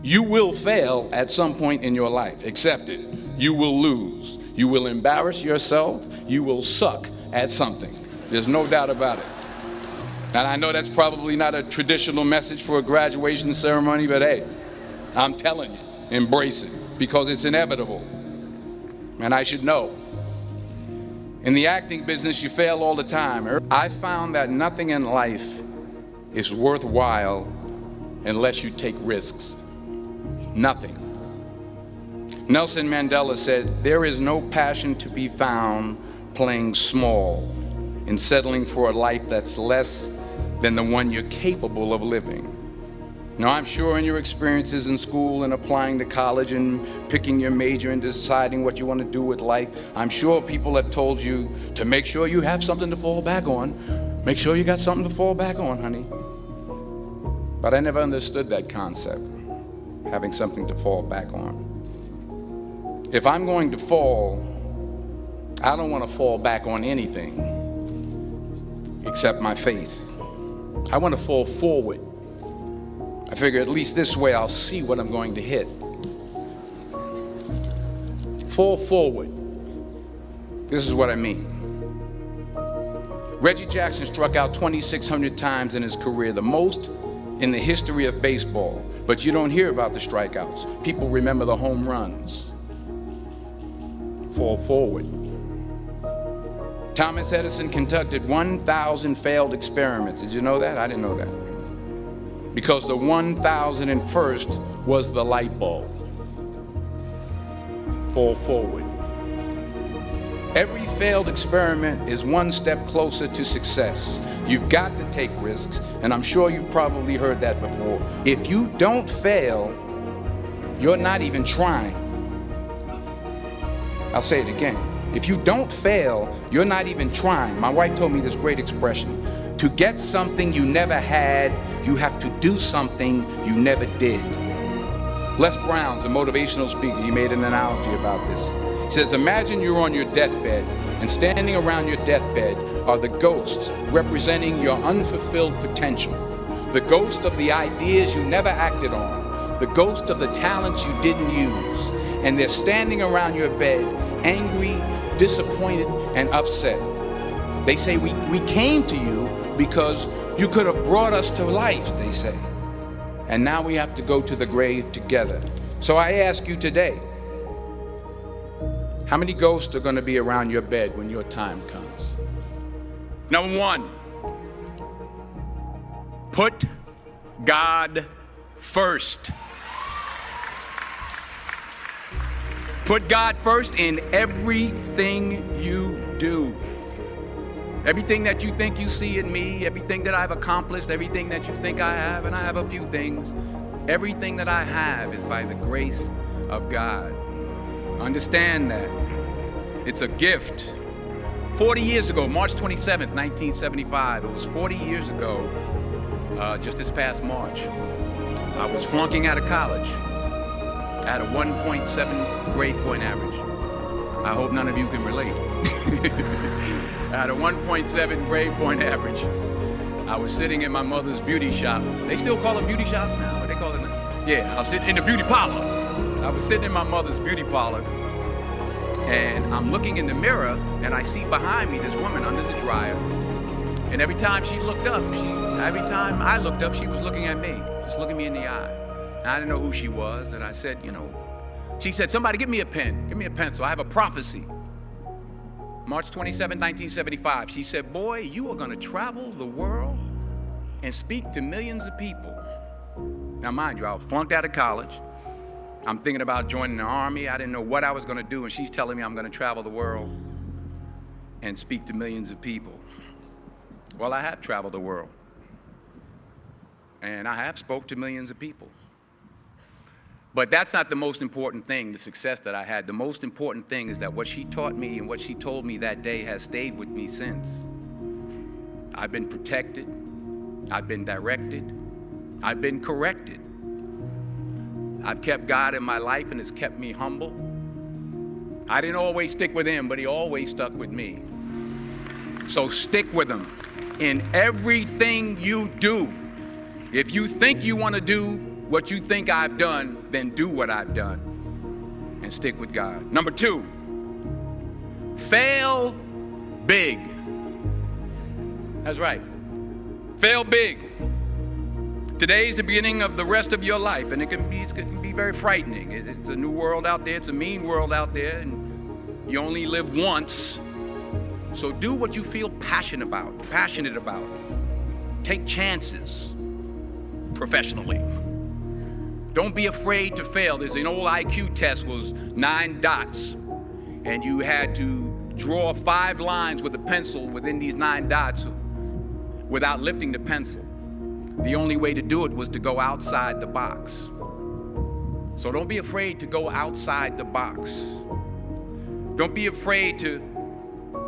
You will fail at some point in your life. Accept it. You will lose. You will embarrass yourself. You will suck at something. There's no doubt about it. And I know that's probably not a traditional message for a graduation ceremony, but hey, I'm telling you, embrace it, because it's inevitable. And I should know. In the acting business, you fail all the time. I found that nothing in life is worthwhile unless you take risks. Nothing. Nelson Mandela said, "There is no passion to be found playing small and settling for a life that's less than the one you're capable of living." Now, I'm sure in your experiences in school and applying to college and picking your major and deciding what you want to do with life, I'm sure people have told you to make sure you have something to fall back on. Make sure you got something to fall back on, honey. But I never understood that concept, having something to fall back on. If I'm going to fall, I don't want to fall back on anything except my faith. I want to fall forward. I figure at least this way I'll see what I'm going to hit. Fall forward. This is what I mean. Reggie Jackson struck out 2,600 times in his career, the most in the history of baseball. But you don't hear about the strikeouts. People remember the home runs. Fall forward. Thomas Edison conducted 1,000 failed experiments. Did you know that? I didn't know that. Because the 1,001st was the light bulb. Fall forward. Every failed experiment is one step closer to success. You've got to take risks, and I'm sure you've probably heard that before. If you don't fail, you're not even trying. I'll say it again. If you don't fail, you're not even trying. My wife told me this great expression. To get something you never had, you have to do something you never did. Les Brown's a motivational speaker. He made an analogy about this. He says, imagine you're on your deathbed, and standing around your deathbed are the ghosts representing your unfulfilled potential. The ghost of the ideas you never acted on. The ghost of the talents you didn't use. And they're standing around your bed, angry, disappointed, and upset. They say, we came to you because you could have brought us to life, they say. And now we have to go to the grave together. So I ask you today, how many ghosts are going to be around your bed when your time comes? Number one, put God first. Put God first in everything you do. Everything that you think you see in me, everything that I've accomplished, everything that you think I have, and I have a few things, everything that I have is by the grace of God. Understand that. It's a gift. 40 years ago, March 27th, 1975, it was 40 years ago, just this past March, I was flunking out of college. I had a 1.7 grade point average. I hope none of you can relate. I had a 1.7 grade point average. I was sitting in my mother's beauty shop. They still call it beauty shop now? What they call it now? Yeah, I was sitting in the beauty parlor. I was sitting in my mother's beauty parlor, and I'm looking in the mirror, and I see behind me this woman under the dryer. And every time she looked up, every time I looked up, she was looking at me, just looking me in the eye. And I didn't know who she was, and I said, she said, somebody give me a pen, give me a pencil, I have a prophecy. March 27, 1975, she said, boy, you are gonna travel the world and speak to millions of people. Now mind you, I flunked out of college. I'm thinking about joining the army. I didn't know what I was gonna do, and she's telling me I'm gonna travel the world and speak to millions of people. Well, I have traveled the world, and I have spoke to millions of people. But that's not the most important thing, the success that I had. The most important thing is that what she taught me and what she told me that day has stayed with me since. I've been protected, I've been directed, I've been corrected. I've kept God in my life, and it's kept me humble. I didn't always stick with him, but he always stuck with me. So stick with him in everything you do. If you think you want to do what you think I've done, then do what I've done and stick with God. Number 2, fail big. That's right. Fail big. Today is the beginning of the rest of your life, and it can be very frightening. It's a new world out there. It's a mean world out there, and you only live once. So do what you feel passionate about. Take chances professionally. Don't be afraid to fail. There's an old IQ test, was 9 dots, and you had to draw 5 lines with a pencil within these 9 dots without lifting the pencil. The only way to do it was to go outside the box. So don't be afraid to go outside the box. Don't be afraid to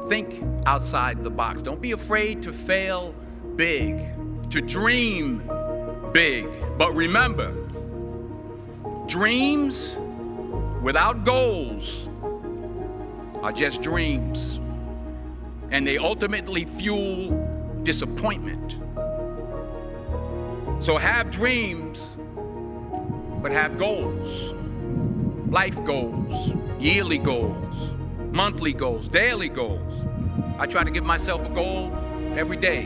think outside the box. Don't be afraid to fail big, to dream big. But remember, dreams without goals are just dreams, and they ultimately fuel disappointment. So have dreams, but have goals. Life goals, yearly goals, monthly goals, daily goals. I try to give myself a goal every day.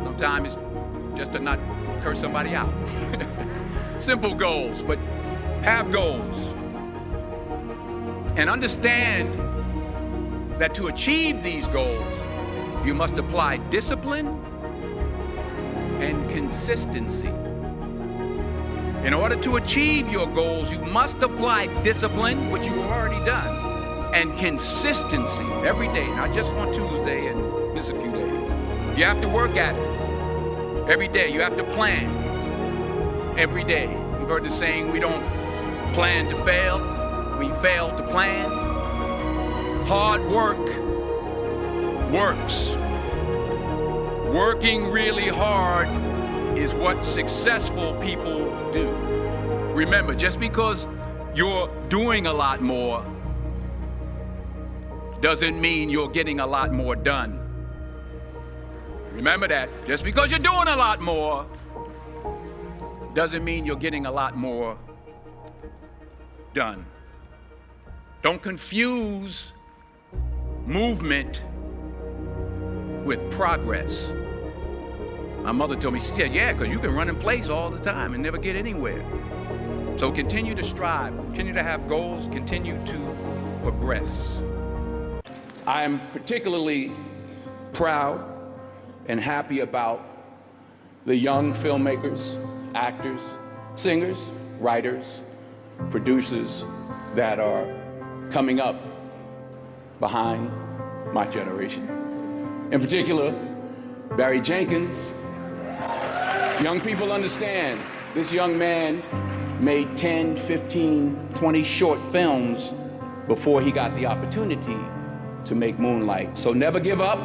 Sometimes it's just to not curse somebody out. Simple goals, but have goals. And understand that to achieve these goals, you must apply discipline and consistency. In order to achieve your goals, you must apply discipline, which you have already done, and consistency every day, not just on Tuesday and miss a few days. You have to work at it every day. You have to plan every day. You've heard the saying, we don't plan to fail, we fail to plan. Hard work works. Working really hard is what successful people do. Remember, just because you're doing a lot more doesn't mean you're getting a lot more done. Remember that. Just because you're doing a lot more doesn't mean you're getting a lot more done. Don't confuse movement with progress. My mother told me, she said, yeah, because you can run in place all the time and never get anywhere. So continue to strive, continue to have goals, continue to progress. I am particularly proud and happy about the young filmmakers, actors, singers, writers, producers that are coming up behind my generation. In particular, Barry Jenkins. Young people understand, this young man made 10, 15, 20 short films before he got the opportunity to make Moonlight. So never give up.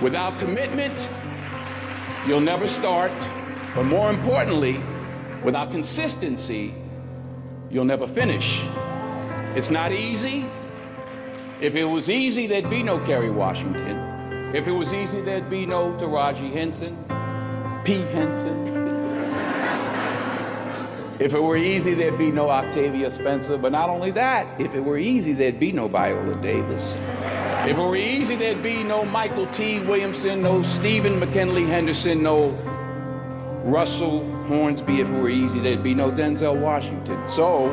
Without commitment, you'll never start. But more importantly, without consistency, you'll never finish. It's not easy. If it was easy, there'd be no Kerry Washington. If it was easy, there'd be no Taraji Henson, P. Henson. If it were easy, there'd be no Octavia Spencer. But not only that, if it were easy, there'd be no Viola Davis. If it were easy, there'd be no Michael T. Williamson, no Stephen McKinley Henderson, no Russell Hornsby. If it were easy, there'd be no Denzel Washington. So,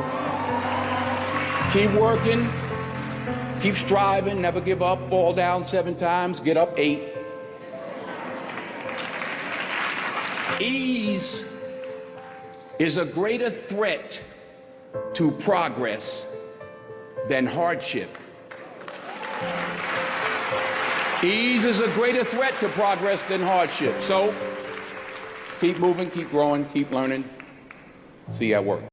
keep working, keep striving, never give up, fall down 7 times, get up 8. Ease is a greater threat to progress than hardship. Ease is a greater threat to progress than hardship. So, keep moving, keep growing, keep learning. See you at work.